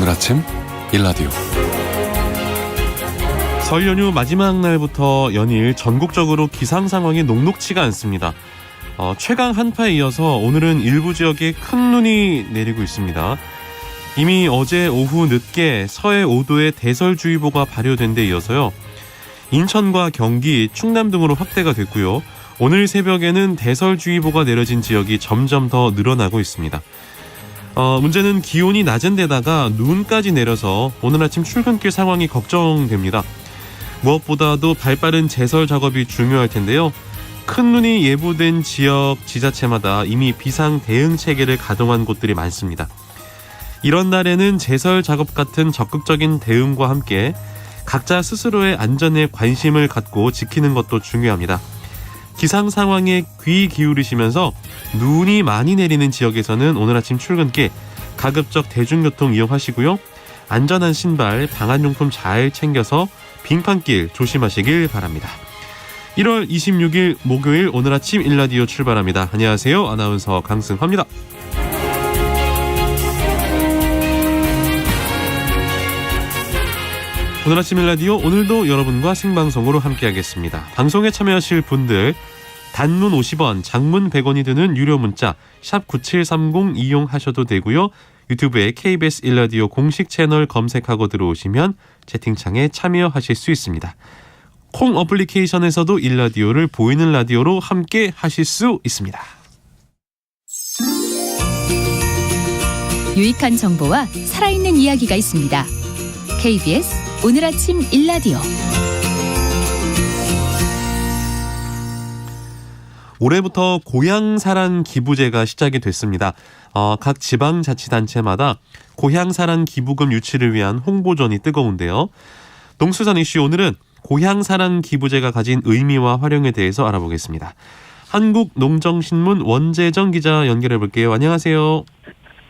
오늘 아침 일라디오. 설 연휴 마지막 날부터 연일 전국적으로 기상 상황이 녹록치가 않습니다. 최강 한파에 이어서 오늘은 일부 지역에 큰 눈이 내리고 있습니다. 이미 어제 오후 늦게 서해 5도의 대설주의보가 발효된 데 이어서요. 인천과 경기, 충남 등으로 확대가 됐고요. 오늘 새벽에는 대설주의보가 내려진 지역이 점점 더 늘어나고 있습니다. 문제는 기온이 낮은 데다가 눈까지 내려서 오늘 아침 출근길 상황이 걱정됩니다. 무엇보다도 발빠른 제설 작업이 중요할 텐데요. 큰 눈이 예보된 지역 지자체마다 이미 비상 대응 체계를 가동한 곳들이 많습니다. 이런 날에는 제설 작업 같은 적극적인 대응과 함께 각자 스스로의 안전에 관심을 갖고 지키는 것도 중요합니다. 기상 상황에 귀 기울이시면서 눈이 많이 내리는 지역에서는 오늘 아침 출근길 가급적 대중교통 이용하시고요. 안전한 신발, 방한용품 잘 챙겨서 빙판길 조심하시길 바랍니다. 1월 26일 목요일 오늘 아침 일라디오 출발합니다. 안녕하세요. 아나운서 강승화입니다. 오늘 아침 일라디오 오늘도 여러분과 생방송으로 함께하겠습니다. 방송에 참여하실 분들 단문 50원, 장문 100원이 드는 유료 문자 샵 9730 이용하셔도 되고요. 유튜브에 KBS 일라디오 공식 채널 검색하고 들어오시면 채팅창에 참여하실 수 있습니다. 콩 어플리케이션에서도 일라디오를 보이는 라디오로 함께 하실 수 있습니다. 유익한 정보와 살아있는 이야기가 있습니다. KBS 오늘 아침 일라디오. 올해부터 고향사랑 기부제가 시작이 됐습니다. 각 지방자치단체마다 고향사랑 기부금 유치를 위한 홍보전이 뜨거운데요. 농수산 이슈 오늘은 고향사랑 기부제가 가진 의미와 활용에 대해서 알아보겠습니다. 한국농정신문 원재정 기자 연결해 볼게요. 안녕하세요.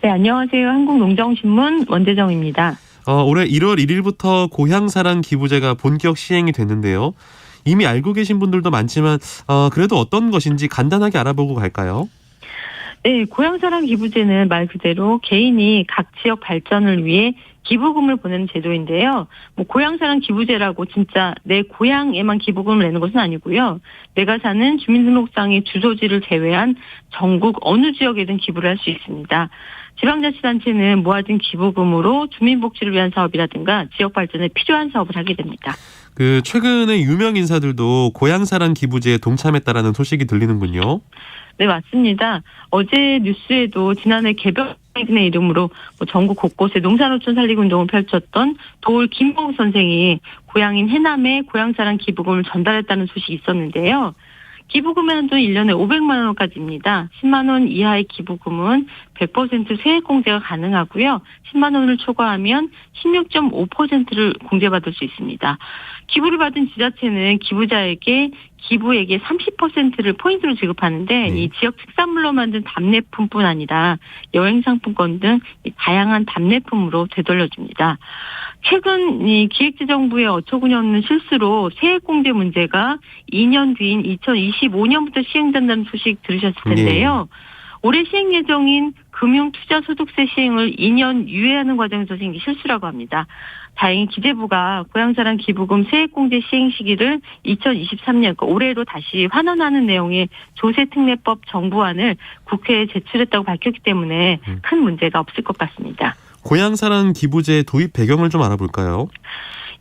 네, 안녕하세요. 한국농정신문 원재정입니다. 올해 1월 1일부터 고향사랑 기부제가 본격 시행이 됐는데요. 이미 알고 계신 분들도 많지만 그래도 어떤 것인지 간단하게 알아보고 갈까요? 네, 고향사랑 기부제는 말 그대로 개인이 각 지역 발전을 위해 기부금을 보내는 제도인데요. 고향사랑 기부제라고 진짜 내 고향에만 기부금을 내는 것은 아니고요. 내가 사는 주민등록상의 주소지를 제외한 전국 어느 지역에든 기부를 할 수 있습니다. 지방자치단체는 모아진 기부금으로 주민복지를 위한 사업이라든가 지역 발전에 필요한 사업을 하게 됩니다. 최근에 유명 인사들도 고향사랑 기부제에 동참했다라는 소식이 들리는군요. 네, 맞습니다. 어제 뉴스에도 지난해 개별인의 이름으로 전국 곳곳에 농사노촌 살리기 운동을 펼쳤던 도올 김봉 선생이 고향인 해남에 고향사랑 기부금을 전달했다는 소식이 있었는데요. 기부금의 한도는 1년에 500만 원까지입니다. 10만 원 이하의 기부금은 100% 세액공제가 가능하고요. 10만 원을 초과하면 16.5%를 공제받을 수 있습니다. 기부를 받은 지자체는 기부자에게 기부액의 30%를 포인트로 지급하는데 이 지역 특산물로 만든 답례품뿐 아니라 여행상품권 등 다양한 답례품으로 되돌려줍니다. 최근 이 기획재정부의 어처구니없는 실수로 se액공제 문제가 2년 뒤인 2025년부터 시행된다는 소식 들으셨을 텐데요. 올해 시행 예정인 금융투자소득세 시행을 2년 유예하는 과정에서 생긴 실수라고 합니다. 다행히 기재부가 고향사랑 기부금 세액공제 시행 시기를 2023년, 그러니까 올해로 다시 환원하는 내용의 조세특례법 정부안을 국회에 제출했다고 밝혔기 때문에 큰 문제가 없을 것 같습니다. 고향사랑 기부제 도입 배경을 좀 알아볼까요?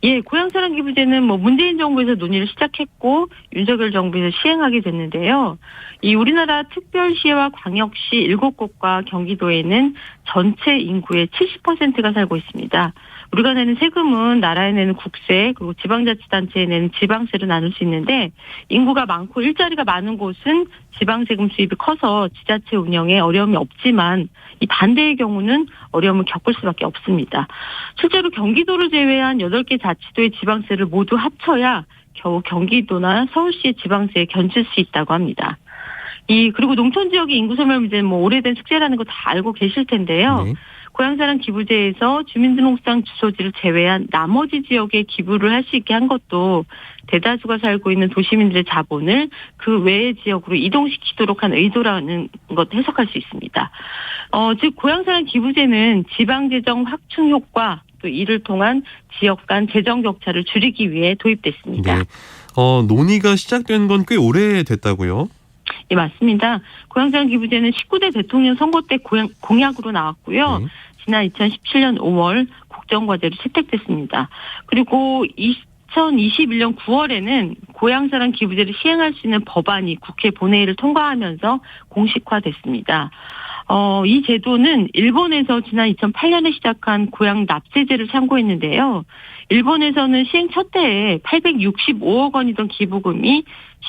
예, 고향사랑 기부제는 문재인 정부에서 논의를 시작했고 윤석열 정부에서 시행하게 됐는데요. 이 우리나라 특별시와 광역시 7곳과 경기도에는 전체 인구의 70%가 살고 있습니다. 우리가 내는 세금은 나라에 내는 국세 그리고 지방자치단체에 내는 지방세로 나눌 수 있는데 인구가 많고 일자리가 많은 곳은 지방세금 수입이 커서 지자체 운영에 어려움이 없지만 이 반대의 경우는 어려움을 겪을 수밖에 없습니다. 실제로 경기도를 제외한 8개 자치도의 지방세를 모두 합쳐야 겨우 경기도나 서울시의 지방세에 견줄 수 있다고 합니다. 그리고 농촌 지역의 인구 소멸 문제는 뭐 오래된 숙제라는 거 다 알고 계실 텐데요. 네. 고향사랑 기부제에서 주민등록상 주소지를 제외한 나머지 지역에 기부를 할 수 있게 한 것도 대다수가 살고 있는 도시민들의 자본을 그 외의 지역으로 이동시키도록 한 의도라는 것 해석할 수 있습니다. 즉 고향사랑 기부제는 지방재정 확충 효과 또 이를 통한 지역 간 재정 격차를 줄이기 위해 도입됐습니다. 네. 논의가 시작된 건 꽤 오래됐다고요? 예, 맞습니다. 고향사랑 기부제는 19대 대통령 선거 때 공약으로 나왔고요. 네. 지난 2017년 5월 국정과제로 채택됐습니다. 그리고 2021년 9월에는 고향사랑 기부제를 시행할 수 있는 법안이 국회 본회의를 통과하면서 공식화됐습니다. 이 제도는 일본에서 지난 2008년에 시작한 고향 납세제를 참고했는데요. 일본에서는 시행 첫 해에 865억 원이던 기부금이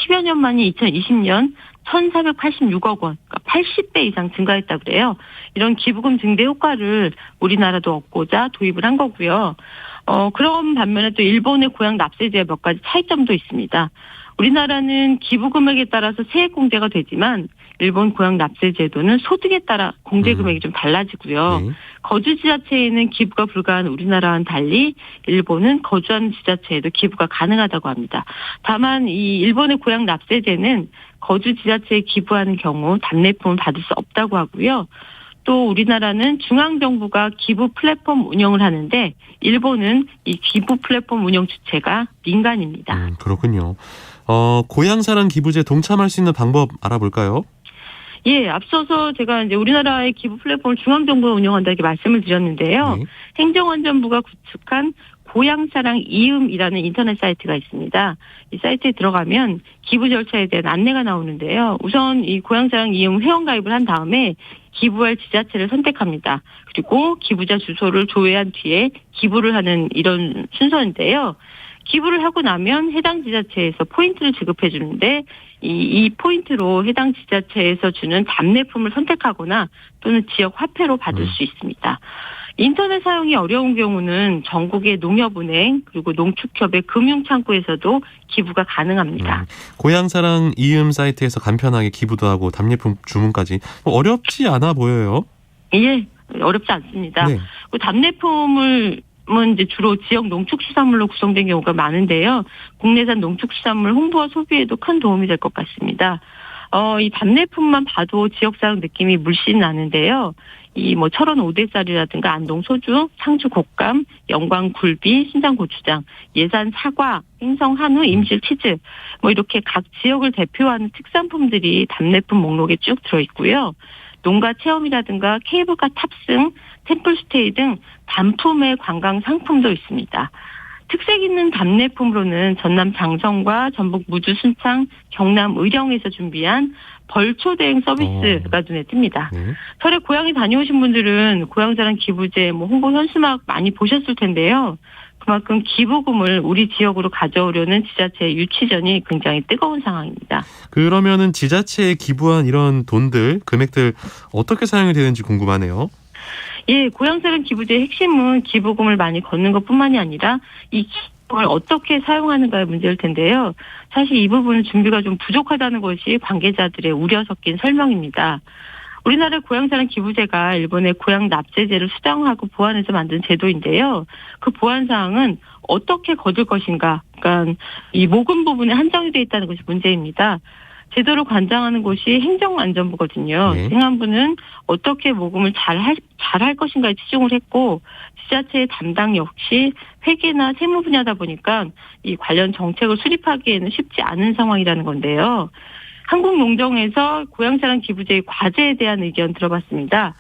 10여 년 만인 2020년 1,486억 원, 그러니까 80배 이상 증가했다 그래요. 이런 기부금 증대 효과를 우리나라도 얻고자 도입을 한 거고요. 그런 반면에 또 일본의 고향 납세제에 몇 가지 차이점도 있습니다. 우리나라는 기부금액에 따라서 세액 공제가 되지만 일본 고향 납세 제도는 소득에 따라 공제 금액이 좀 달라지고요. 네. 거주 지자체에는 기부가 불가한 우리나라와는 달리 일본은 거주하는 지자체에도 기부가 가능하다고 합니다. 다만 이 일본의 고향 납세제는 거주 지자체에 기부하는 경우 답례품을 받을 수 없다고 하고요. 또 우리나라는 중앙정부가 기부 플랫폼 운영을 하는데 일본은 이 기부 플랫폼 운영 주체가 민간입니다. 그렇군요. 고향사랑 기부제 동참할 수 있는 방법 알아볼까요? 예, 앞서서 제가 이제 우리나라의 기부 플랫폼을 중앙정부가 운영한다 이렇게 말씀을 드렸는데요. 네. 행정안전부가 구축한 고향사랑 이음이라는 인터넷 사이트가 있습니다. 이 사이트에 들어가면 기부 절차에 대한 안내가 나오는데요. 우선 이 고향사랑 이음 회원가입을 한 다음에 기부할 지자체를 선택합니다. 그리고 기부자 주소를 조회한 뒤에 기부를 하는 이런 순서인데요. 기부를 하고 나면 해당 지자체에서 포인트를 지급해 주는데 이 포인트로 해당 지자체에서 주는 답례품을 선택하거나 또는 지역 화폐로 받을 수 있습니다. 인터넷 사용이 어려운 경우는 전국의 농협은행 그리고 농축협의 금융창구에서도 기부가 가능합니다. 고향사랑 이음 사이트에서 간편하게 기부도 하고 답례품 주문까지 어렵지 않아 보여요. 예, 어렵지 않습니다. 네. 그 답례품을 이제 주로 지역 농축수산물로 구성된 경우가 많은데요. 국내산 농축수산물 홍보와 소비에도 큰 도움이 될 것 같습니다. 이 답례품만 봐도 지역사랑 느낌이 물씬 나는데요. 이 철원 오대쌀이라든가 안동 소주, 상주 곶감, 영광 굴비, 신장 고추장, 예산 사과, 행성 한우, 임실 치즈 이렇게 각 지역을 대표하는 특산품들이 답례품 목록에 쭉 들어있고요. 농가 체험이라든가 케이블카 탑승, 템플스테이 등 단품의 관광 상품도 있습니다. 특색 있는 답례품으로는 전남 장성과 전북 무주 순창, 경남 의령에서 준비한 벌초 대행 서비스가 눈에 띕니다. 네. 설에 고향에 다녀오신 분들은 고향자랑 기부제 홍보 현수막 많이 보셨을 텐데요. 그만큼 기부금을 우리 지역으로 가져오려는 지자체의 유치전이 굉장히 뜨거운 상황입니다. 그러면은 지자체에 기부한 이런 돈들, 금액들 어떻게 사용이 되는지 궁금하네요. 예, 고향사랑 기부제의 핵심은 기부금을 많이 걷는 것뿐만이 아니라 이 기부금을 어떻게 사용하는가의 문제일 텐데요. 사실 이 부분은 준비가 좀 부족하다는 것이 관계자들의 우려 섞인 설명입니다. 우리나라 고향사랑 기부제가 일본의 고향 납세제를 수정하고 보완해서 만든 제도인데요. 그 보완 사항은 어떻게 거둘 것인가, 그러니까 이 모금 부분에 한정이 되어 있다는 것이 문제입니다. 제도를 관장하는 곳이 행정안전부거든요. 네. 행안부는 어떻게 모금을 잘할 것인가에 치중을 했고 지자체의 담당 역시 회계나 세무 분야다 보니까 이 관련 정책을 수립하기에는 쉽지 않은 상황이라는 건데요. 한국농정에서 고향사랑 기부제의 과제에 대한 의견 들어봤습니다.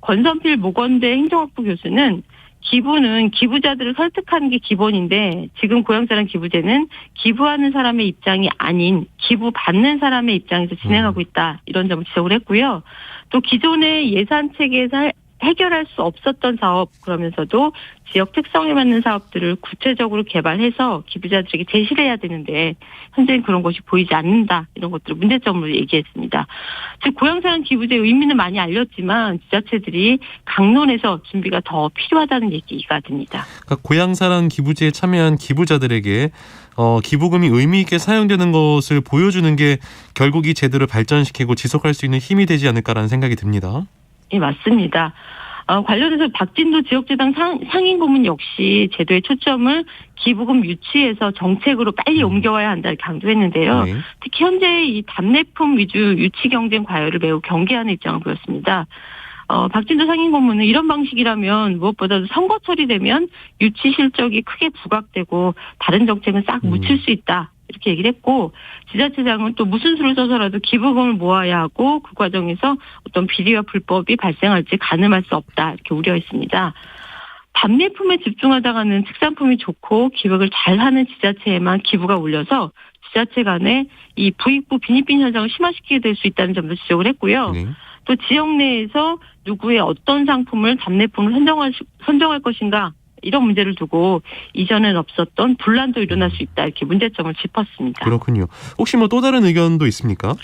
권선필 모건대 행정학부 교수는 기부는 기부자들을 설득하는 게 기본인데 지금 고향사랑 기부제는 기부하는 사람의 입장이 아닌 기부 받는 사람의 입장에서 진행하고 있다. 이런 점을 지적을 했고요. 또 기존의 예산 체계에서 해결할 수 없었던 사업 그러면서도 지역 특성에 맞는 사업들을 구체적으로 개발해서 기부자들에게 제시를 해야 되는데 현재는 그런 것이 보이지 않는다. 이런 것들을 문제점을 얘기했습니다. 즉 고향사랑 기부제의 의미는 많이 알렸지만 지자체들이 강론해서 준비가 더 필요하다는 얘기가 됩니다. 그러니까 고향사랑 기부제에 참여한 기부자들에게 기부금이 의미 있게 사용되는 것을 보여주는 게 결국 이 제도를 발전시키고 지속할 수 있는 힘이 되지 않을까라는 생각이 듭니다. 예, 맞습니다. 관련해서 박진도 지역재단 상임 고문 역시 제도의 초점을 기부금 유치에서 정책으로 빨리 옮겨와야 한다 강조했는데요. 네. 특히 현재 이 답례품 위주 유치 경쟁 과열을 매우 경계하는 입장을 보였습니다. 박진도 상임 고문은 이런 방식이라면 무엇보다도 선거철이 되면 유치 실적이 크게 부각되고 다른 정책은 싹 묻힐 수 있다. 이렇게 얘기를 했고, 지자체장은 또 무슨 수를 써서라도 기부금을 모아야 하고 그 과정에서 어떤 비리와 불법이 발생할지 가늠할 수 없다. 이렇게 우려했습니다. 답례품에 집중하다가는 특산품이 좋고 기획을 잘하는 지자체에만 기부가 올려서 지자체 간에 이 부익부 빈익빈 현상을 심화시키게 될 수 있다는 점도 지적을 했고요. 네. 또 지역 내에서 누구의 어떤 상품을 답례품을 선정할 것인가 이런 문제를 두고 이전엔 없었던 분란도 일어날 수 있다 이렇게 문제점을 짚었습니다. 그렇군요. 혹시 뭐 또 다른 의견도 있습니까?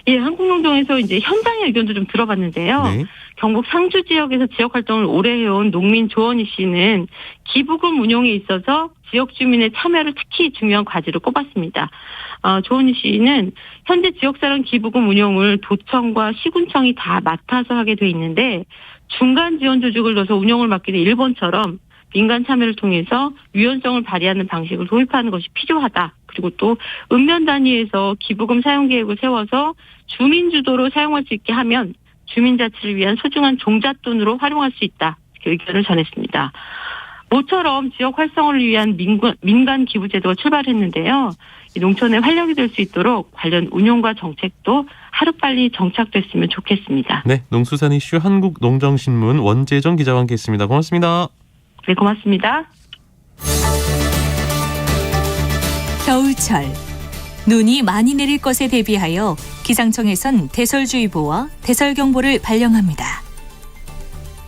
예, 한국농동에서 이제 현장의 의견도 좀 들어봤는데요. 네. 경북 상주 지역에서 지역 활동을 오래 해온 농민 조원희 씨는 기부금 운용에 있어서 지역 주민의 참여를 특히 중요한 과제로 꼽았습니다. 조원희 씨는 현재 지역사랑 기부금 운용을 도청과 시군청이 다 맡아서 하게 돼 있는데 중간 지원 조직을 넣어서 운영을 맡게 된 일본처럼 민간 참여를 통해서 유연성을 발휘하는 방식을 도입하는 것이 필요하다. 그리고 또 읍면 단위에서 기부금 사용 계획을 세워서 주민 주도로 사용할 수 있게 하면 주민 자치를 위한 소중한 종잣돈으로 활용할 수 있다. 이렇게 의견을 전했습니다. 모처럼 지역 활성화를 위한 민간 기부 제도가 출발했는데요. 이 농촌에 활력이 될 수 있도록 관련 운용과 정책도 하루빨리 정착됐으면 좋겠습니다. 네, 농수산 이슈 한국농정신문 원재정 기자와 함께했습니다. 고맙습니다. 네, 고맙습니다. 겨울철 눈이 많이 내릴 것에 대비하여 기상청에선 대설주의보와 대설경보를 발령합니다.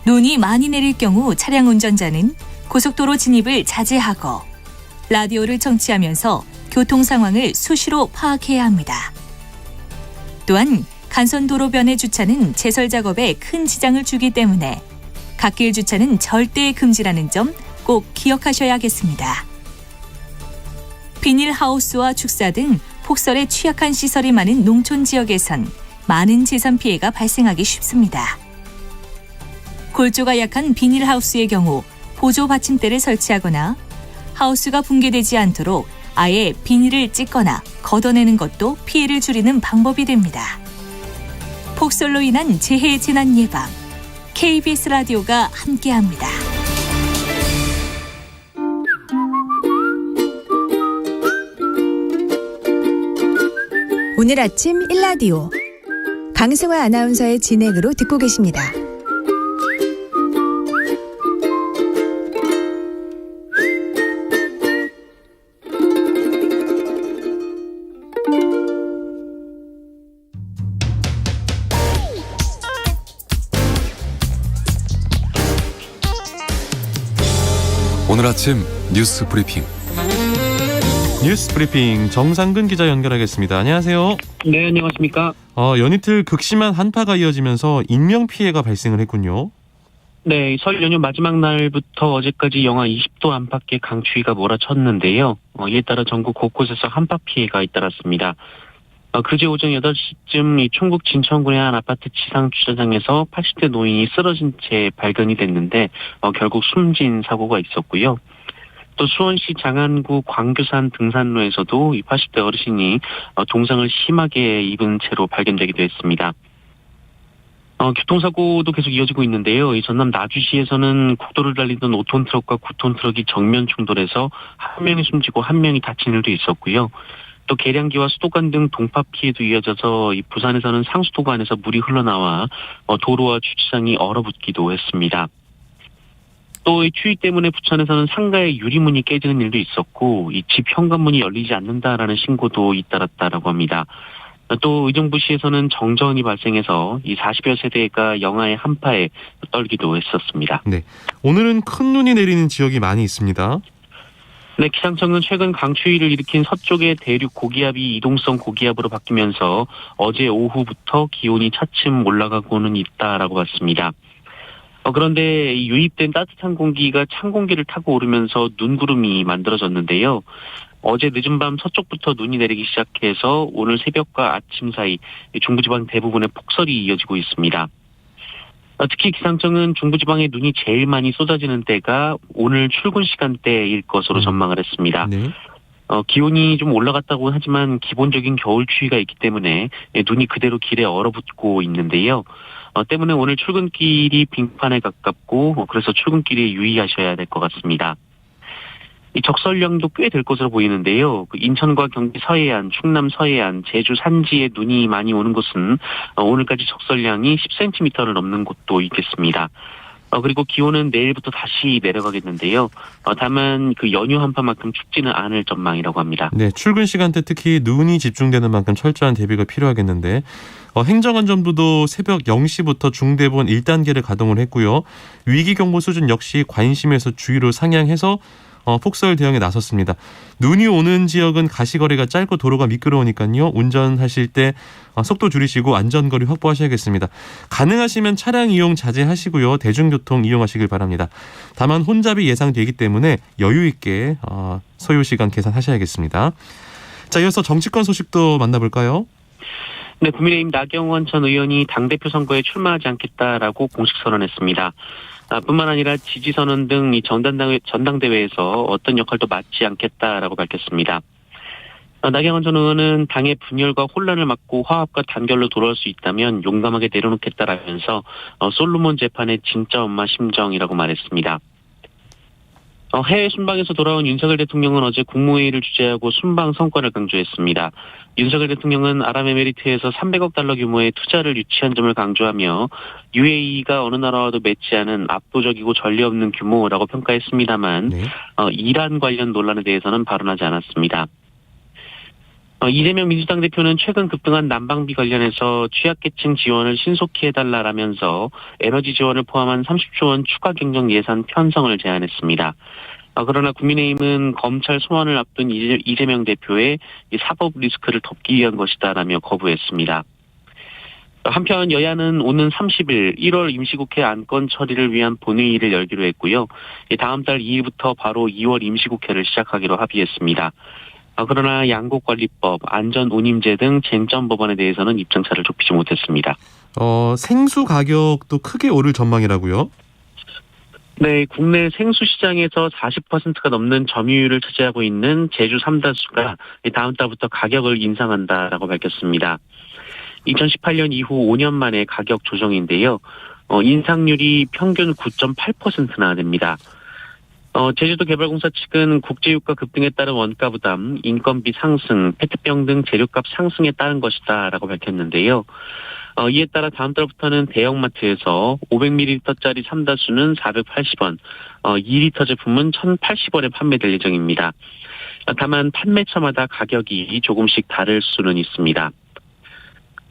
눈이 많이 내릴 경우 차량 운전자는 고속도로 진입을 자제하고 라디오를 청취하면서 교통 상황을 수시로 파악해야 합니다. 또한 간선도로변의 주차는 제설 작업에 큰 지장을 주기 때문에 갓길 주차는 절대 금지라는 점 꼭 기억하셔야겠습니다. 비닐하우스와 축사 등 폭설에 취약한 시설이 많은 농촌 지역에선 많은 재산 피해가 발생하기 쉽습니다. 골조가 약한 비닐하우스의 경우 보조 받침대를 설치하거나 하우스가 붕괴되지 않도록 아예 비닐을 찢거나 걷어내는 것도 피해를 줄이는 방법이 됩니다. 폭설로 인한 재해 재난 예방, KBS 라디오가 함께합니다. 오늘 아침 1라디오 강승화 아나운서의 진행으로 듣고 계십니다. 오늘 아침 뉴스 브리핑. 뉴스 브리핑 정상근 기자 연결하겠습니다. 안녕하세요. 네, 안녕하십니까. 연이틀 극심한 한파가 이어지면서 인명피해가 발생을 했군요. 네, 설 연휴 마지막 날부터 어제까지 영하 20도 안팎의 강추위가 몰아쳤는데요. 이에 따라 전국 곳곳에서 한파 피해가 잇따랐습니다. 그제 오전 8시쯤 이 충북 진천군의 한 아파트 지상 주차장에서 80대 노인이 쓰러진 채 발견이 됐는데 결국 숨진 사고가 있었고요. 또 수원시 장안구 광교산 등산로에서도 이 80대 어르신이 동상을 심하게 입은 채로 발견되기도 했습니다. 교통사고도 계속 이어지고 있는데요. 이 전남 나주시에서는 국도를 달리던 5톤 트럭과 9톤 트럭이 정면 충돌해서 한 명이 숨지고 한 명이 다친 일도 있었고요. 또 계량기와 수도관 등 동파 피해도 이어져서 이 부산에서는 상수도관에서 물이 흘러나와 도로와 주차장이 얼어붙기도 했습니다. 또 이 추위 때문에 부천에서는 상가의 유리문이 깨지는 일도 있었고 이 집 현관문이 열리지 않는다라는 신고도 잇따랐다라고 합니다. 또 의정부시에서는 정전이 발생해서 이 40여 세대가 영하의 한파에 떨기도 했었습니다. 네, 오늘은 큰 눈이 내리는 지역이 많이 있습니다. 네, 기상청은 최근 강추위를 일으킨 서쪽의 대륙 고기압이 이동성 고기압으로 바뀌면서 어제 오후부터 기온이 차츰 올라가고는 있다라고 봤습니다. 그런데 이 유입된 따뜻한 공기가 찬 공기를 타고 오르면서 눈구름이 만들어졌는데요. 어제 늦은 밤 서쪽부터 눈이 내리기 시작해서 오늘 새벽과 아침 사이 중부지방 대부분에 폭설이 이어지고 있습니다. 특히 기상청은 중부지방에 눈이 제일 많이 쏟아지는 때가 오늘 출근 시간대일 것으로 전망을 했습니다. 네. 기온이 좀 올라갔다고 하지만 기본적인 겨울 추위가 있기 때문에 눈이 그대로 길에 얼어붙고 있는데요. 때문에 오늘 출근길이 빙판에 가깝고 그래서 출근길에 유의하셔야 될 것 같습니다. 이 적설량도 꽤 될 것으로 보이는데요. 인천과 경기 서해안, 충남 서해안, 제주 산지에 눈이 많이 오는 곳은 오늘까지 적설량이 10cm를 넘는 곳도 있겠습니다. 그리고 기온은 내일부터 다시 내려가겠는데요. 다만 그 연휴 한파만큼 춥지는 않을 전망이라고 합니다. 네, 출근 시간대 특히 눈이 집중되는 만큼 철저한 대비가 필요하겠는데 행정안전부도 새벽 0시부터 중대본 1단계를 가동을 했고요. 위기경보 수준 역시 관심에서 주의로 상향해서 폭설 대응에 나섰습니다. 눈이 오는 지역은 가시거리가 짧고 도로가 미끄러우니까요. 운전하실 때 속도 줄이시고 안전거리 확보하셔야겠습니다. 가능하시면 차량 이용 자제하시고요. 대중교통 이용하시길 바랍니다. 다만 혼잡이 예상되기 때문에 여유 있게 소요시간 계산하셔야겠습니다. 자, 이어서 정치권 소식도 만나볼까요? 네, 국민의힘 나경원 전 의원이 당대표 선거에 출마하지 않겠다라고 공식 선언했습니다. 뿐만 아니라 지지선언 등 이 전당대회에서 어떤 역할도 맡지 않겠다라고 밝혔습니다. 나경원 전 의원은 당의 분열과 혼란을 막고 화합과 단결로 돌아올 수 있다면 용감하게 내려놓겠다라면서 솔로몬 재판의 진짜 엄마 심정이라고 말했습니다. 해외 순방에서 돌아온 윤석열 대통령은 어제 국무회의를 주재하고 순방 성과를 강조했습니다. 윤석열 대통령은 아랍에미리트에서 300억 달러 규모의 투자를 유치한 점을 강조하며 UAE가 어느 나라와도 맺지 않은 압도적이고 전례 없는 규모라고 평가했습니다만 네. 이란 관련 논란에 대해서는 발언하지 않았습니다. 이재명 민주당 대표는 최근 급등한 난방비 관련해서 취약계층 지원을 신속히 해달라라면서 에너지 지원을 포함한 30조 원 추가 경정 예산 편성을 제안했습니다. 그러나 국민의힘은 검찰 소환을 앞둔 이재명 대표의 이 사법 리스크를 덮기 위한 것이다라며 거부했습니다. 한편 여야는 오는 30일 1월 임시국회 안건 처리를 위한 본회의를 열기로 했고요. 다음 달 2일부터 바로 2월 임시국회를 시작하기로 합의했습니다. 그러나 양곡관리법, 안전운임제 등 쟁점 법안에 대해서는 입장차를 좁히지 못했습니다. 생수 가격도 크게 오를 전망이라고요? 네, 국내 생수 시장에서 40%가 넘는 점유율을 차지하고 있는 제주 삼다수가 다음 달부터 가격을 인상한다라고 밝혔습니다. 2018년 이후 5년 만에 가격 조정인데요. 인상률이 평균 9.8%나 됩니다. 제주도개발공사 측은 국제유가 급등에 따른 원가 부담, 인건비 상승, 페트병 등 재료값 상승에 따른 것이다라고 밝혔는데요. 이에 따라 다음 달부터는 대형마트에서 500ml짜리 삼다수는 480원, 2리터 제품은 1,080원에 판매될 예정입니다. 다만 판매처마다 가격이 조금씩 다를 수는 있습니다.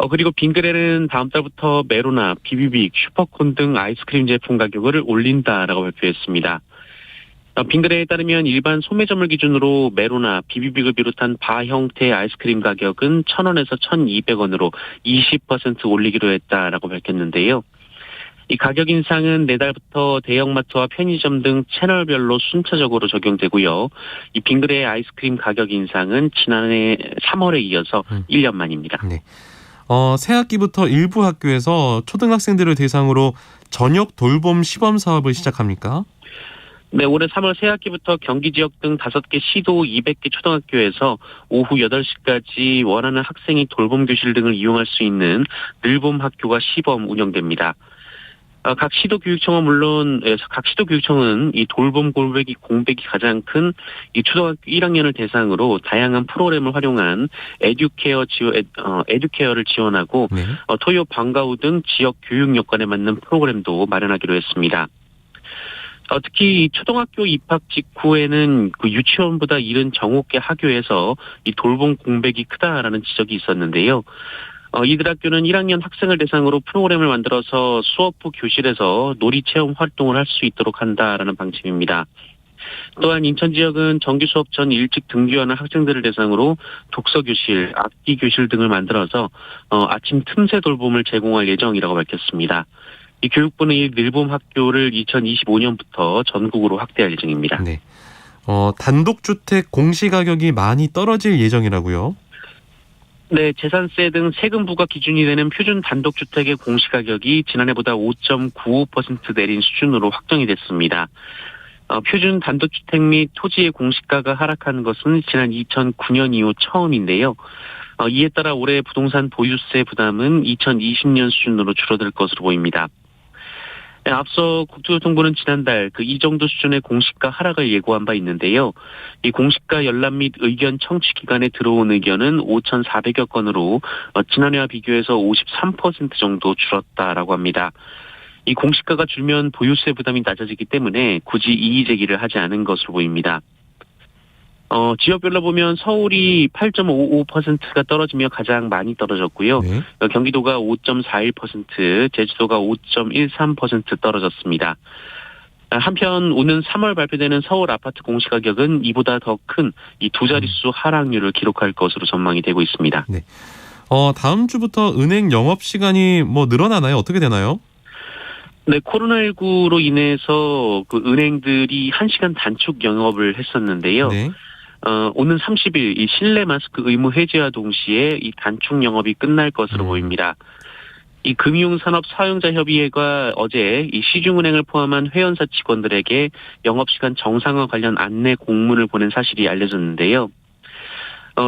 그리고 빙그레는 다음 달부터 메로나, 비비빅, 슈퍼콘 등 아이스크림 제품 가격을 올린다라고 발표했습니다. 빙그레에 따르면 일반 소매점을 기준으로 메로나, 비비빅을 비롯한 바 형태의 아이스크림 가격은 1,000원에서 1,200원으로 20% 올리기로 했다라고 밝혔는데요. 이 가격 인상은 내달부터 대형마트와 편의점 등 채널별로 순차적으로 적용되고요. 이 빙그레의 아이스크림 가격 인상은 지난해 3월에 이어서 1년 만입니다. 네. 새학기부터 일부 학교에서 초등학생들을 대상으로 저녁 돌봄 시범 사업을 시작합니까? 네, 올해 3월 새학기부터 경기 지역 등 5개 시도 200개 초등학교에서 오후 8시까지 원하는 학생이 돌봄 교실 등을 이용할 수 있는 늘봄 학교가 시범 운영됩니다. 각 시도 교육청은 물론 각 시도 교육청은 이 돌봄 공백이 가장 큰 이 초등학교 1학년을 대상으로 다양한 프로그램을 활용한 에듀케어를 지원하고 네. 토요 방과후 등 지역 교육 여건에 맞는 프로그램도 마련하기로 했습니다. 특히 초등학교 입학 직후에는 그 유치원보다 이른 정오께 학교에서 이 돌봄 공백이 크다라는 지적이 있었는데요. 이들 학교는 1학년 학생을 대상으로 프로그램을 만들어서 수업 후 교실에서 놀이 체험 활동을 할 수 있도록 한다라는 방침입니다. 또한 인천 지역은 정규 수업 전 일찍 등교하는 학생들을 대상으로 독서 교실, 악기 교실 등을 만들어서 아침 틈새 돌봄을 제공할 예정이라고 밝혔습니다. 이 교육부는 이 늘봄 학교를 2025년부터 전국으로 확대할 예정입니다. 네. 단독주택 공시가격이 많이 떨어질 예정이라고요? 네, 재산세 등 세금 부과 기준이 되는 표준 단독주택의 공시가격이 지난해보다 5.95% 내린 수준으로 확정이 됐습니다. 표준 단독주택 및 토지의 공시가가 하락하는 것은 지난 2009년 이후 처음인데요. 이에 따라 올해 부동산 보유세 부담은 2020년 수준으로 줄어들 것으로 보입니다. 앞서 국토교통부는 지난달 이 정도 수준의 공시가 하락을 예고한 바 있는데요. 이 공시가 열람 및 의견 청취 기간에 들어온 의견은 5,400여 건으로 지난해와 비교해서 53% 정도 줄었다라고 합니다. 이 공시가가 줄면 보유세 부담이 낮아지기 때문에 굳이 이의 제기를 하지 않은 것으로 보입니다. 지역별로 보면 서울이 8.55%가 떨어지며 가장 많이 떨어졌고요. 네. 경기도가 5.41%, 제주도가 5.13% 떨어졌습니다. 한편 오는 3월 발표되는 서울 아파트 공시가격은 이보다 더 큰 이 두 자릿수 하락률을 기록할 것으로 전망이 되고 있습니다. 네. 다음 주부터 은행 영업시간이 늘어나나요? 어떻게 되나요? 네, 코로나19로 인해서 은행들이 1시간 단축 영업을 했었는데요. 네. 오는 30일 이 실내 마스크 의무 해제와 동시에 이 단축 영업이 끝날 것으로 보입니다. 이 금융산업사용자협의회가 어제 이 시중은행을 포함한 회원사 직원들에게 영업시간 정상화 관련 안내 공문을 보낸 사실이 알려졌는데요.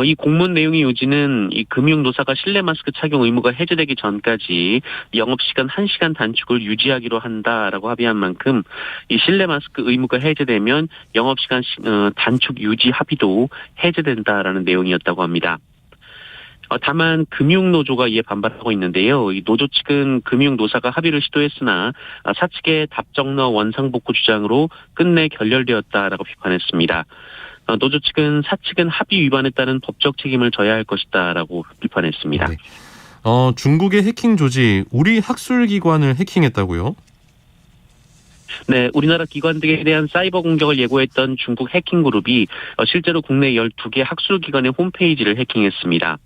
이 공문 내용의 요지는 이 금융노사가 실내 마스크 착용 의무가 해제되기 전까지 영업시간 1시간 단축을 유지하기로 한다라고 합의한 만큼 이 실내 마스크 의무가 해제되면 영업시간 단축 유지 합의도 해제된다라는 내용이었다고 합니다. 다만 금융노조가 이에 반발하고 있는데요. 이 노조 측은 금융노사가 합의를 시도했으나 사측의 답정너 원상복구 주장으로 끝내 결렬되었다라고 비판했습니다. 노조 측은 사측은 합의 위반에 따른 법적 책임을 져야 할 것이다라고 비판했습니다. 네. 중국의 해킹 조직 우리 학술기관을 해킹했다고요? 네, 우리나라 기관 등에 대한 사이버 공격을 예고했던 중국 해킹 그룹이 실제로 국내 12개 학술기관의 홈페이지를 해킹했습니다.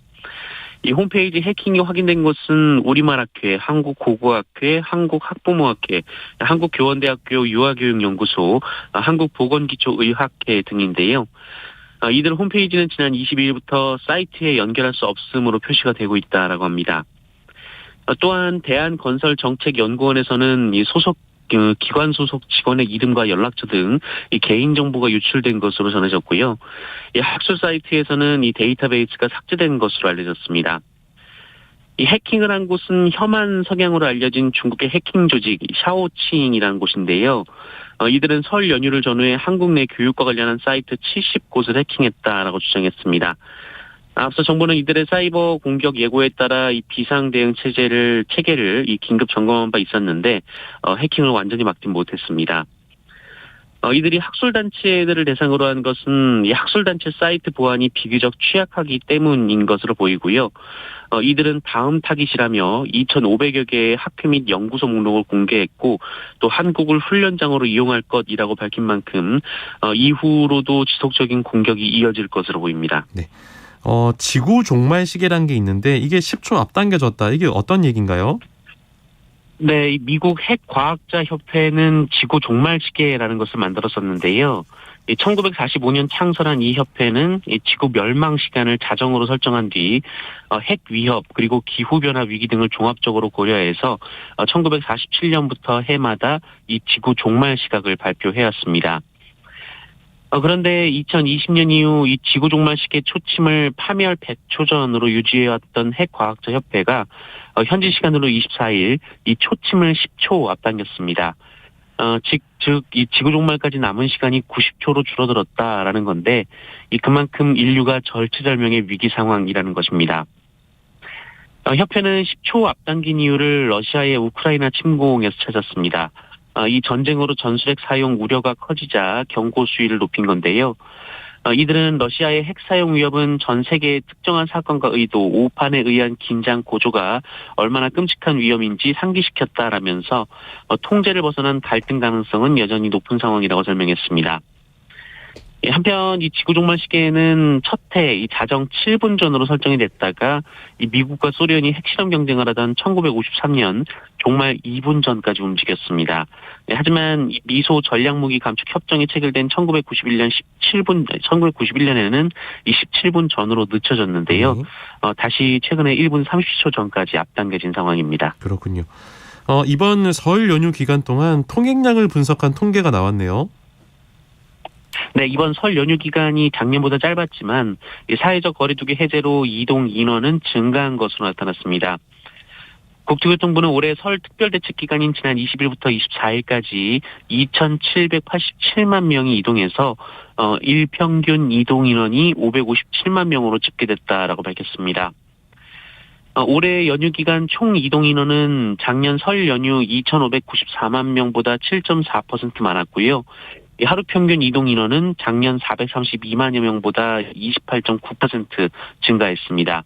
이 홈페이지 해킹이 확인된 곳은 우리말학회, 한국고고학회, 한국학부모학회, 한국교원대학교 유아교육연구소, 한국보건기초의학회 등인데요. 이들 홈페이지는 지난 22일부터 사이트에 연결할 수 없음으로 표시가 되고 있다라고 합니다. 또한 대한건설정책연구원에서는 이 기관 소속 직원의 이름과 연락처 등 이 개인 정보가 유출된 것으로 전해졌고요. 이 학술 사이트에서는 이 데이터베이스가 삭제된 것으로 알려졌습니다. 이 해킹을 한 곳은 혐한 성향으로 알려진 중국의 해킹 조직 샤오칭이라는 곳인데요. 이들은 설 연휴를 전후해 한국 내 교육과 관련한 사이트 70곳을 해킹했다라고 주장했습니다. 앞서 정부는 이들의 사이버 공격 예고에 따라 이 비상 대응 체계를 이 긴급 점검한 바 있었는데 해킹을 완전히 막진 못했습니다. 이들이 학술단체들을 대상으로 한 것은 이 학술단체 사이트 보안이 비교적 취약하기 때문인 것으로 보이고요. 이들은 다음 타깃이라며 2,500여 개의 학회 및 연구소 목록을 공개했고 또 한국을 훈련장으로 이용할 것이라고 밝힌 만큼 이후로도 지속적인 공격이 이어질 것으로 보입니다. 네. 지구 종말 시계라는 게 있는데 이게 10초 앞당겨졌다. 이게 어떤 얘기인가요? 네, 미국 핵과학자협회는 지구 종말 시계라는 것을 만들었었는데요. 1945년 창설한 이 협회는 지구 멸망 시간을 자정으로 설정한 뒤 핵 위협 그리고 기후변화 위기 등을 종합적으로 고려해서 1947년부터 해마다 이 지구 종말 시각을 발표해왔습니다. 그런데 2020년 이후 이 지구 종말 시계 초침을 파멸 100초 전으로 유지해왔던 핵과학자 협회가 현지 시간으로 24일 이 초침을 10초 앞당겼습니다. 즉 이 지구 종말까지 남은 시간이 90초로 줄어들었다라는 건데 그만큼 인류가 절체절명의 위기 상황이라는 것입니다. 협회는 10초 앞당긴 이유를 러시아의 우크라이나 침공에서 찾았습니다. 이 전쟁으로 전술핵 사용 우려가 커지자 경고 수위를 높인 건데요. 이들은 러시아의 핵 사용 위협은 전 세계의 특정한 사건과 의도, 오판에 의한 긴장 고조가 얼마나 끔찍한 위험인지 상기시켰다라면서 통제를 벗어난 갈등 가능성은 여전히 높은 상황이라고 설명했습니다. 한편 이 지구 종말 시계는 첫해 이 자정 7분 전으로 설정이 됐다가 이 미국과 소련이 핵실험 경쟁을 하던 1953년 종말 2분 전까지 움직였습니다. 하지만 이 미소 전략무기 감축 협정이 체결된 1991년에는 이 17분 전으로 늦춰졌는데요. 다시 최근에 1분 30초 전까지 앞당겨진 상황입니다. 그렇군요. 이번 설 연휴 기간 동안 통행량을 분석한 통계가 나왔네요. 네, 이번 설 연휴 기간이 작년보다 짧았지만 사회적 거리두기 해제로 이동 인원은 증가한 것으로 나타났습니다. 국토교통부는 올해 설 특별대책 기간인 지난 20일부터 24일까지 2,787만 명이 이동해서 일평균 이동 인원이 557만 명으로 집계됐다라고 밝혔습니다. 올해 연휴 기간 총 이동 인원은 작년 설 연휴 2,594만 명보다 7.4% 많았고요. 하루 평균 이동 인원은 작년 432만여 명보다 28.9% 증가했습니다.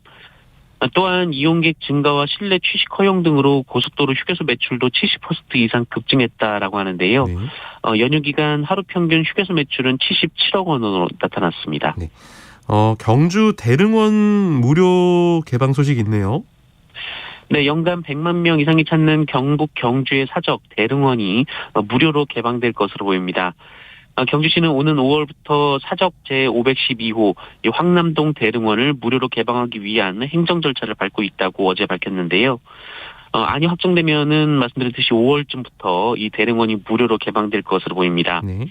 또한 이용객 증가와 실내 취식 허용 등으로 고속도로 휴게소 매출도 70% 이상 급증했다라고 하는데요. 네. 연휴 기간 하루 평균 휴게소 매출은 77억 원으로 나타났습니다. 네. 경주 대릉원 무료 개방 소식 있네요. 네, 연간 100만 명 이상이 찾는 경북 경주의 사적 대릉원이 무료로 개방될 것으로 보입니다. 경주시는 오는 5월부터 사적 제512호 황남동 대릉원을 무료로 개방하기 위한 행정 절차를 밟고 있다고 어제 밝혔는데요. 안이 확정되면은 말씀드렸듯이 5월쯤부터 이 대릉원이 무료로 개방될 것으로 보입니다. 네.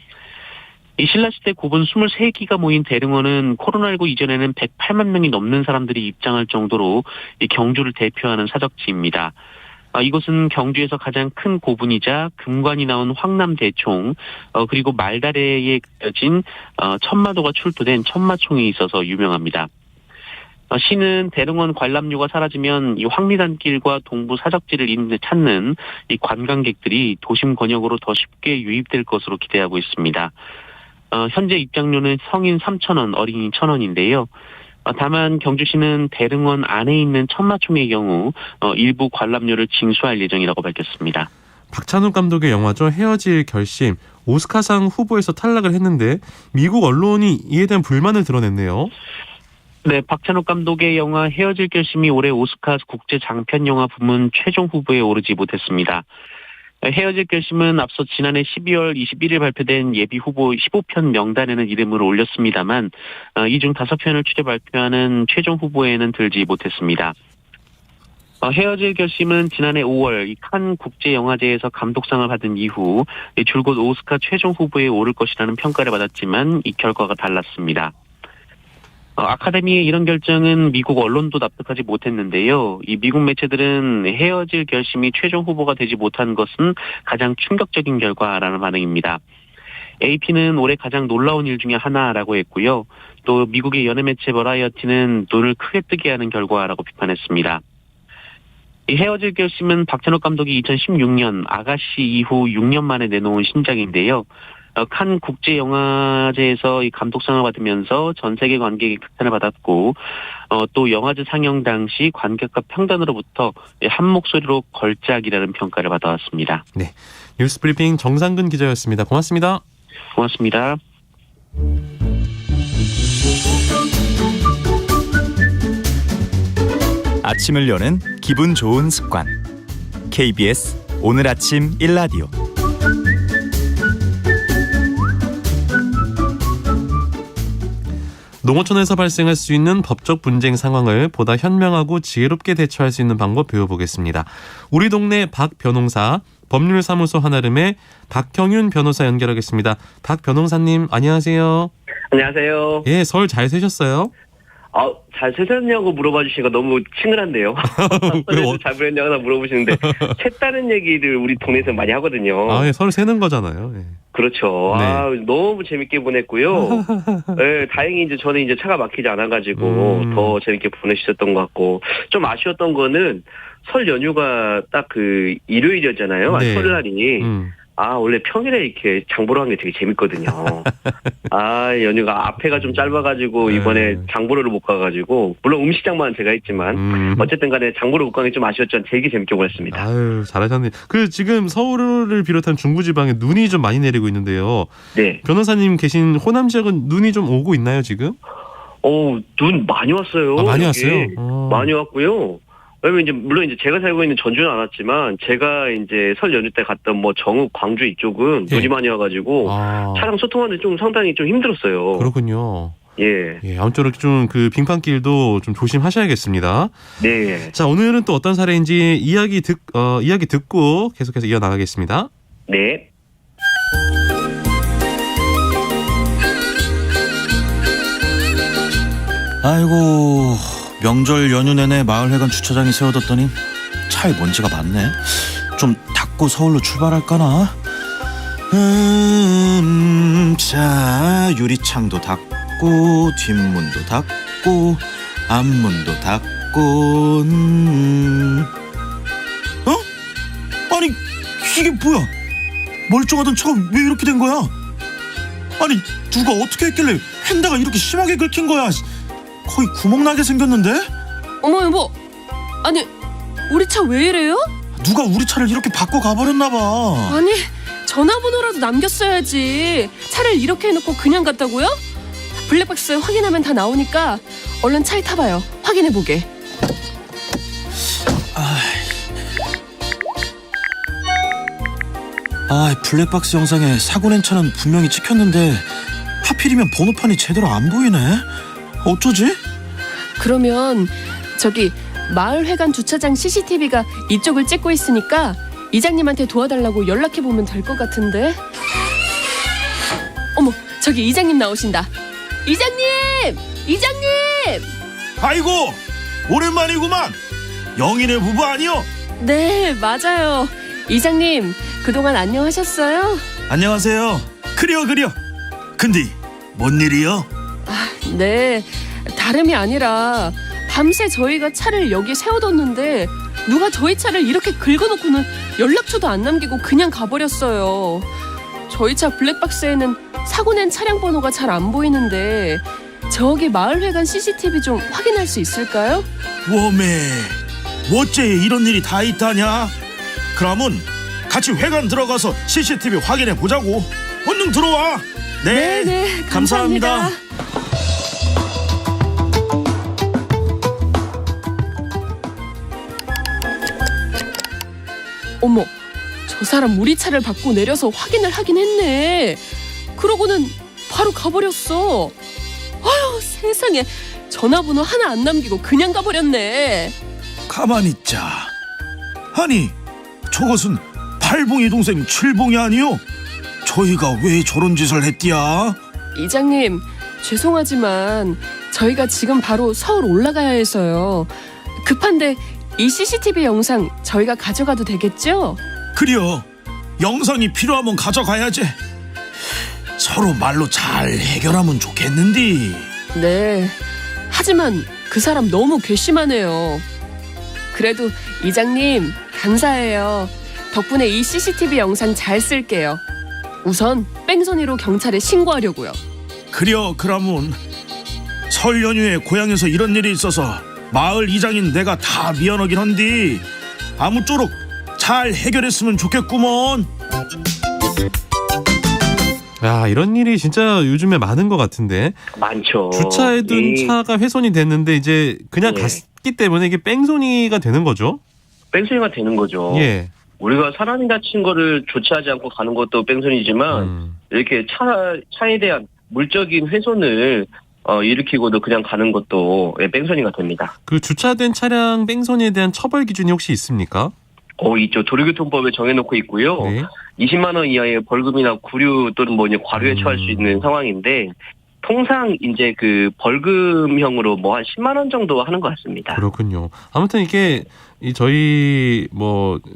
이 신라시대 고분 23기가 모인 대릉원은 코로나19 이전에는 108만 명이 넘는 사람들이 입장할 정도로 이 경주를 대표하는 사적지입니다. 이곳은 경주에서 가장 큰 고분이자 금관이 나온 황남대총, 그리고 말다래에 그려진 천마도가 출토된 천마총이 있어서 유명합니다. 시는 대릉원 관람료가 사라지면 이 황리단길과 동부 사적지를 찾는 이 관광객들이 도심 권역으로 더 쉽게 유입될 것으로 기대하고 있습니다. 현재 입장료는 성인 3,000원, 어린이 1,000원인데요. 다만 경주시는 대릉원 안에 있는 천마총의 경우 일부 관람료를 징수할 예정이라고 밝혔습니다. 박찬욱 감독의 영화죠. 헤어질 결심. 오스카상 후보에서 탈락을 했는데 미국 언론이 이에 대한 불만을 드러냈네요. 네, 박찬욱 감독의 영화 헤어질 결심이 올해 오스카 국제 장편 영화 부문 최종 후보에 오르지 못했습니다. 헤어질 결심은 앞서 지난해 12월 21일 발표된 예비 후보 15편 명단에는 이름을 올렸습니다만 이 중 5편을 추려 발표하는 최종 후보에는 들지 못했습니다. 헤어질 결심은 지난해 5월 이 칸 국제영화제에서 감독상을 받은 이후 줄곧 오스카 최종 후보에 오를 것이라는 평가를 받았지만 이 결과가 달랐습니다. 아카데미의 이런 결정은 미국 언론도 납득하지 못했는데요. 이 미국 매체들은 헤어질 결심이 최종 후보가 되지 못한 것은 가장 충격적인 결과라는 반응입니다. AP는 올해 가장 놀라운 일 중에 하나라고 했고요. 또 미국의 연예 매체 버라이어티는 눈을 크게 뜨게 하는 결과라고 비판했습니다. 이 헤어질 결심은 박찬욱 감독이 2016년 아가씨 이후 6년 만에 내놓은 신작인데요. 칸 국제영화제에서 이 감독상을 받으면서 전 세계 관객이 극찬을 받았고 또 영화제 상영 당시 관객과 평단으로부터 한 목소리로 걸작이라는 평가를 받아왔습니다. 네, 뉴스브리핑 정상근 기자였습니다. 고맙습니다. 고맙습니다. 아침을 여는 기분 좋은 습관. KBS 오늘 아침 1라디오. 농어촌에서 발생할 수 있는 법적 분쟁 상황을 보다 현명하고 지혜롭게 대처할 수 있는 방법 배워보겠습니다. 우리 동네 박 변호사, 법률사무소 한아름의 박형윤 변호사 연결하겠습니다. 박 변호사님 안녕하세요. 안녕하세요. 예, 설 잘 새셨어요? 잘 새셨냐고 물어봐 주시니까 너무 친근한데요. 설에도 잘 보냈냐고 나 물어보시는데 샜다는 얘기를 우리 동네에서 많이 하거든요. 예, 설 새는 거잖아요. 예. 그렇죠. 네. 너무 재밌게 보냈고요. 네, 다행히 이제 저는 이제 차가 막히지 않아가지고 더 재밌게 보내주셨던 것 같고 좀 아쉬웠던 거는 설 연휴가 딱 그 일요일이었잖아요. 네. 설날이. 원래 평일에 이렇게 장보러 가는 게 되게 재밌거든요. 연휴가 앞에가 좀 짧아가지고 이번에 장보러를 못 가가지고 물론 음식장만 제가 했지만 어쨌든 간에 장보러 못 가는 게 좀 아쉬웠지만 되게 재밌게 보냈습니다. 아유, 잘하셨네. 지금 서울을 비롯한 중부지방에 눈이 좀 많이 내리고 있는데요. 네. 변호사님 계신 호남 지역은 눈이 좀 오고 있나요, 지금? 눈 많이 왔어요. 많이 여기. 왔어요? 많이 왔고요. 왜냐면 물론 제가 살고 있는 전주는 안 왔지만 제가 설 연휴 때 갔던 정읍, 광주 이쪽은 예. 눈이 많이 와가지고 차량 소통하는데 좀 상당히 좀 힘들었어요. 그렇군요. 예. 아무쪼록 좀 빙판길도 좀 조심하셔야겠습니다. 네. 자, 오늘은 또 어떤 사례인지 이야기 듣고 계속해서 이어나가겠습니다. 네. 아이고, 명절 연휴 내내 마을회관 주차장에 세워뒀더니 차에 먼지가 많네. 좀 닦고 서울로 출발할까나? 자, 유리창도 닦고 뒷문도 닦고 앞문도 닦고 아니, 이게 뭐야? 멀쩡하던 차가 왜 이렇게 된 거야? 아니, 누가 어떻게 했길래 휀다가 이렇게 심하게 긁힌 거야? 거의 구멍나게 생겼는데? 어머 여보, 아니 우리 차 왜 이래요? 누가 우리 차를 이렇게 바꿔 가버렸나봐. 아니 전화번호라도 남겼어야지. 차를 이렇게 해놓고 그냥 갔다고요? 블랙박스 확인하면 다 나오니까 얼른 차에 타봐요. 확인해보게. 블랙박스 영상에 사고 낸 차는 분명히 찍혔는데 하필이면 번호판이 제대로 안 보이네. 어쩌지? 그러면 저기 마을회관 주차장 CCTV가 이쪽을 찍고 있으니까 이장님한테 도와달라고 연락해보면 될 것 같은데. 어머, 저기 이장님 나오신다. 이장님! 아이고, 오랜만이구만. 영인의 부부 아니요? 네, 맞아요. 이장님, 그동안 안녕하셨어요? 안녕하세요. 그려. 근데 뭔 일이요? 네, 다름이 아니라 밤새 저희가 차를 여기 세워뒀는데 누가 저희 차를 이렇게 긁어놓고는 연락처도 안 남기고 그냥 가버렸어요. 저희 차 블랙박스에는 사고 낸 차량 번호가 잘 안 보이는데 저기 마을회관 CCTV 좀 확인할 수 있을까요? 웜에 어째 이런 일이 다 있다냐? 그러면 같이 회관 들어가서 CCTV 확인해 보자고. 얼른 들어와. 네, 감사합니다. 어머, 저 사람 우리 차를 받고 내려서 확인을 하긴 했네. 그러고는 바로 가버렸어. 아유, 세상에. 전화번호 하나 안 남기고 그냥 가버렸네. 가만히 있자. 아니, 저것은 팔봉이 동생 칠봉이 아니요? 저희가 왜 저런 짓을 했디야? 이장님, 죄송하지만 저희가 지금 바로 서울 올라가야 해서요. 급한데 이 CCTV 영상 저희가 가져가도 되겠죠? 그려, 영상이 필요하면 가져가야지. 서로 말로 잘 해결하면 좋겠는디. 네, 하지만 그 사람 너무 괘씸하네요. 그래도 이장님 감사해요. 덕분에 이 CCTV 영상 잘 쓸게요. 우선 뺑소니로 경찰에 신고하려고요. 그려, 그러면 설 연휴에 고향에서 이런 일이 있어서 마을 이장인 내가 다 미안하긴 한디 아무쪼록 잘 해결했으면 좋겠구먼. 야, 이런 일이 진짜 요즘에 많은 것 같은데. 많죠. 주차해둔 차가 훼손이 됐는데 이제 그냥 갔기 때문에 이게 뺑소니가 되는 거죠? 뺑소니가 되는 거죠. 예. 우리가 사람이 다친 거를 조치하지 않고 가는 것도 뺑소니지만 이렇게 차에 대한 물적인 훼손을 일으키고도 그냥 가는 것도 뺑소니가 됩니다. 그 주차된 차량 뺑소니에 대한 처벌 기준이 혹시 있습니까? 있죠. 도로교통법에 정해놓고 있고요. 네. 20만 원 이하의 벌금이나 구류 또는 과류에 처할 수 있는 상황인데 통상 이제 그 벌금형으로 한 10만 원 정도 하는 것 같습니다. 그렇군요. 아무튼 이게 저희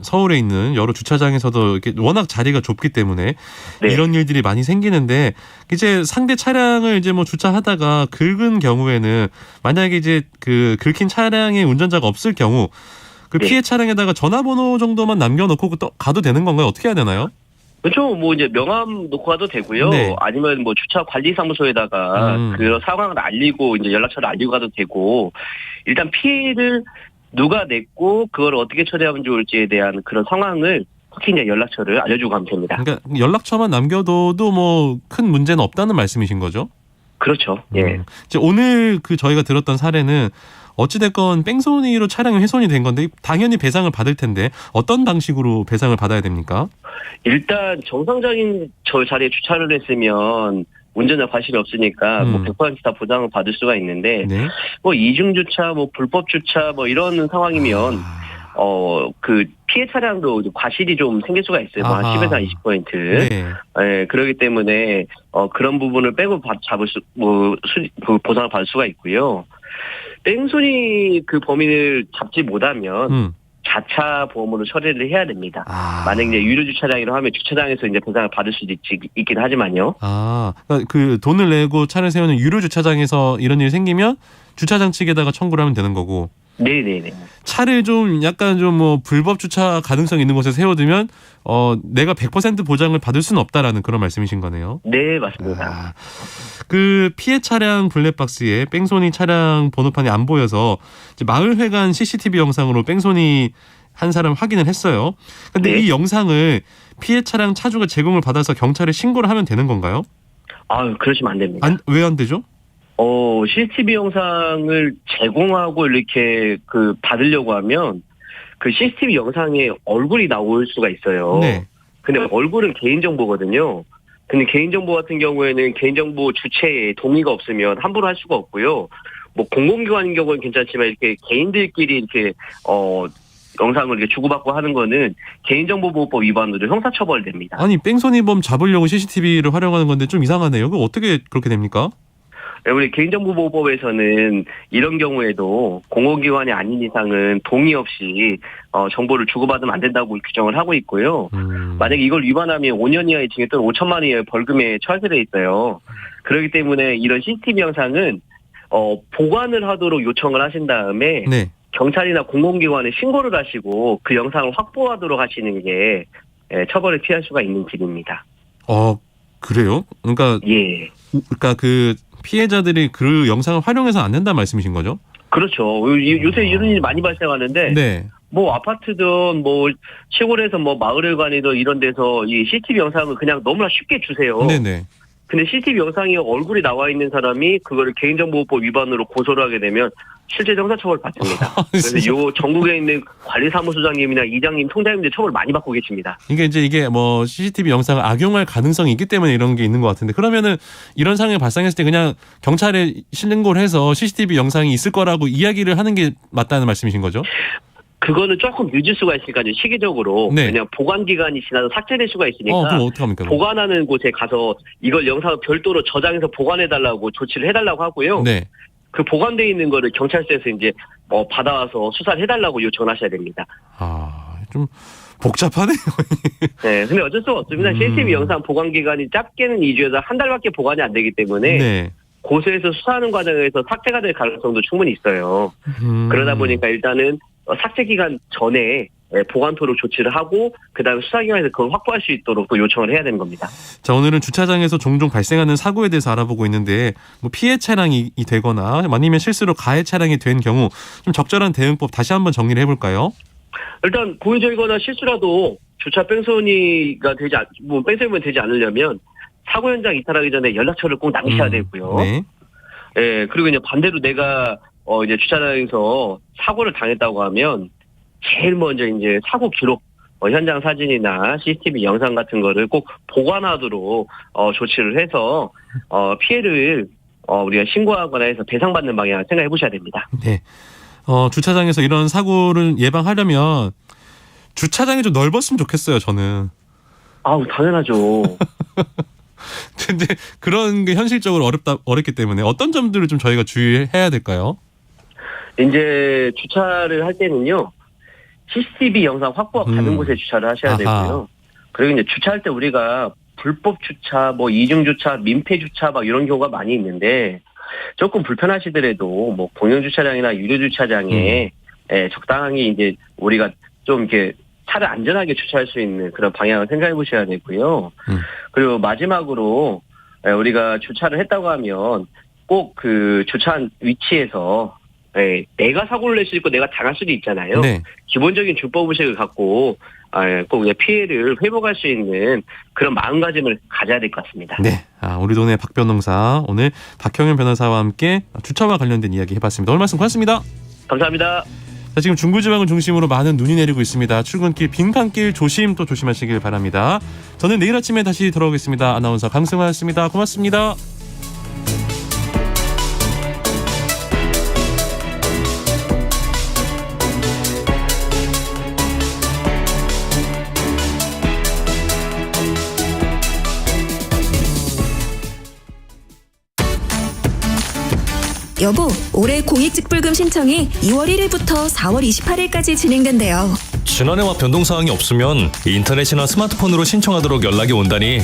서울에 있는 여러 주차장에서도 이렇게 워낙 자리가 좁기 때문에 이런 일들이 많이 생기는데 이제 상대 차량을 이제 주차하다가 긁은 경우에는 만약에 이제 그 긁힌 차량의 운전자가 없을 경우 그 피해 차량에다가 전화번호 정도만 남겨놓고 가도 되는 건가요? 어떻게 해야 되나요? 그렇죠. 뭐 이제 명함 놓고 가도 되고요. 네. 아니면 뭐 주차 관리 사무소에다가 그 상황을 알리고 이제 연락처를 알리고 가도 되고, 일단 피해를 누가 냈고 그걸 어떻게 처리하면 좋을지에 대한 그런 상황을 특히 이제 연락처를 알려주고 가면 됩니다. 그러니까 연락처만 남겨둬도 뭐 큰 문제는 없다는 말씀이신 거죠? 그렇죠. 예. 이제 오늘 그 저희가 들었던 사례는 어찌됐건 뺑소니로 차량이 훼손이 된 건데 당연히 배상을 받을 텐데 어떤 방식으로 배상을 받아야 됩니까? 일단 정상적인 저 자리에 주차를 했으면 운전자 과실이 없으니까 뭐 100% 다 보장을 받을 수가 있는데, 네. 뭐 이중 주차, 뭐 불법 주차, 뭐 이런 상황이면 그 피해 차량도 과실이 좀 생길 수가 있어요. 뭐 한 10에서 한 20%. 네. 예, 그렇기 때문에 그런 부분을 빼고 그 보상을 받을 수가 있고요. 뺑소니 그 범인을 잡지 못하면 자차 보험으로 처리를 해야 됩니다. 만약 이제 유료 주차장이라고 하면 주차장에서 이제 배상을 받을 수도 있긴 하지만요. 그러니까 그 돈을 내고 차를 세우는 유료 주차장에서 이런 일이 생기면 주차장 측에다가 청구를 하면 되는 거고. 네네네. 차를 좀 약간 좀 뭐 불법 주차 가능성 있는 곳에 세워두면 내가 100% 보장을 받을 수는 없다라는 그런 말씀이신 거네요. 네, 맞습니다. 그 피해 차량 블랙박스에 뺑소니 차량 번호판이 안 보여서 이제 마을회관 CCTV 영상으로 뺑소니 한 사람 확인을 했어요. 근데 네. 이 영상을 피해 차량 차주가 제공을 받아서 경찰에 신고를 하면 되는 건가요? 그러시면 안 됩니다. 왜 안 되죠? CCTV 영상을 제공하고 이렇게 받으려고 하면 그 CCTV 영상에 얼굴이 나올 수가 있어요. 네. 근데 얼굴은 개인정보거든요. 근데 개인정보 같은 경우에는 개인정보 주체에 동의가 없으면 함부로 할 수가 없고요. 뭐 공공기관인 경우는 괜찮지만 이렇게 개인들끼리 이렇게 영상을 이렇게 주고받고 하는 거는 개인정보보호법 위반으로 형사처벌됩니다. 아니 뺑소니범 잡으려고 CCTV를 활용하는 건데 좀 이상하네요. 그거 어떻게 그렇게 됩니까? 우리 개인정보보호법에서는 이런 경우에도 공공기관이 아닌 이상은 동의 없이 정보를 주고받으면 안 된다고 규정을 하고 있고요. 만약에 이걸 위반하면 5년 이하의 징역 또는 5천만 원 이하의 벌금에 처해져 있어요. 그렇기 때문에 이런 CCTV 영상은 보관을 하도록 요청을 하신 다음에 네. 경찰이나 공공기관에 신고를 하시고 그 영상을 확보하도록 하시는 게 처벌을 피할 수가 있는 길입니다. 그래요? 그러니까 예. 그러니까 그 피해자들이 그 영상을 활용해서 안 된다는 말씀이신 거죠? 그렇죠. 요새 이런 일이 많이 발생하는데, 네. 뭐 아파트든 뭐 시골에서 뭐 마을회관이든 이런 데서 이 CCTV 영상을 그냥 너무나 쉽게 주세요. 네네. 근데 CCTV 영상이 얼굴이 나와 있는 사람이 그거를 개인정보보호법 위반으로 고소를 하게 되면 실제 형사처벌 받습니다. 그래서 요 전국에 있는 관리사무소장님이나 이장님, 통장님들 처벌 많이 받고 계십니다. 이게 뭐 CCTV 영상을 악용할 가능성이 있기 때문에 이런 게 있는 것 같은데, 그러면은 이런 상황이 발생했을 때 그냥 경찰에 신고를 해서 CCTV 영상이 있을 거라고 이야기를 하는 게 맞다는 말씀이신 거죠? 그거는 조금 늦을 수가 있으니까요. 시기적으로. 네. 왜냐하면 보관 기간이 지나서 삭제될 수가 있으니까. 그럼 어떡합니까? 보관하는 곳에 가서 이걸 영상을 별도로 저장해서 보관해달라고 조치를 해달라고 하고요. 네. 그 보관돼 있는 거를 경찰서에서 이제 받아와서 수사를 해달라고 요청을 하셔야 됩니다. 좀 복잡하네요. 네, 근데 어쩔 수가 없습니다. CCTV 영상 보관 기간이 짧게는 2주에서 한 달밖에 보관이 안 되기 때문에 네. 고소해서 수사하는 과정에서 삭제가 될 가능성도 충분히 있어요. 그러다 보니까 일단은 삭제 기간 전에 보관토록 조치를 하고 그다음에 수사기관에서 그걸 확보할 수 있도록 또 요청을 해야 되는 겁니다. 자, 오늘은 주차장에서 종종 발생하는 사고에 대해서 알아보고 있는데, 뭐 피해 차량이 되거나 아니면 실수로 가해 차량이 된 경우 좀 적절한 대응법 다시 한번 정리를 해볼까요? 일단 고의적이거나 실수라도 주차 뺑소니가 뺑소니면 되지 않으려면 사고 현장 이탈하기 전에 연락처를 꼭 남기셔야 되고요. 네. 예, 그리고 이제 반대로 내가 이제 주차장에서 사고를 당했다고 하면 제일 먼저 이제 사고 기록, 현장 사진이나 CCTV 영상 같은 거를 꼭 보관하도록 조치를 해서 피해를 우리가 신고하거나 해서 배상받는 방향을 생각해 보셔야 됩니다. 네. 주차장에서 이런 사고를 예방하려면 주차장이 좀 넓었으면 좋겠어요, 저는. 당연하죠. 근데 그런 게 현실적으로 어렵기 때문에 어떤 점들을 좀 저희가 주의해야 될까요? 이제 주차를 할 때는요, CCTV 영상 확보가 가는 곳에 주차를 하셔야 되고요. 그리고 이제 주차할 때 우리가 불법 주차, 뭐 이중 주차, 민폐 주차 막 이런 경우가 많이 있는데 조금 불편하시더라도 뭐 공영 주차장이나 유료 주차장에 적당히 이제 우리가 좀 이렇게 차를 안전하게 주차할 수 있는 그런 방향을 생각해 보셔야 되고요. 그리고 마지막으로 우리가 주차를 했다고 하면 꼭 그 주차한 위치에서 내가 사고를 낼 수 있고 내가 당할 수도 있잖아요. 네. 기본적인 주법의식을 갖고 꼭 피해를 회복할 수 있는 그런 마음가짐을 가져야 될 것 같습니다. 네. 우리 동네 박 변호사 오늘 박형현 변호사와 함께 주차와 관련된 이야기 해봤습니다. 오늘 말씀 고맙습니다. 감사합니다. 자, 지금 중부지방을 중심으로 많은 눈이 내리고 있습니다. 출근길 빈칸길 또 조심하시길 바랍니다. 저는 내일 아침에 다시 돌아오겠습니다. 아나운서 강승화였습니다. 고맙습니다. 여보, 올해 공익직불금 신청이 2월 1일부터 4월 28일까지 진행된대요. 지난해와 변동사항이 없으면 인터넷이나 스마트폰으로 신청하도록 연락이 온다니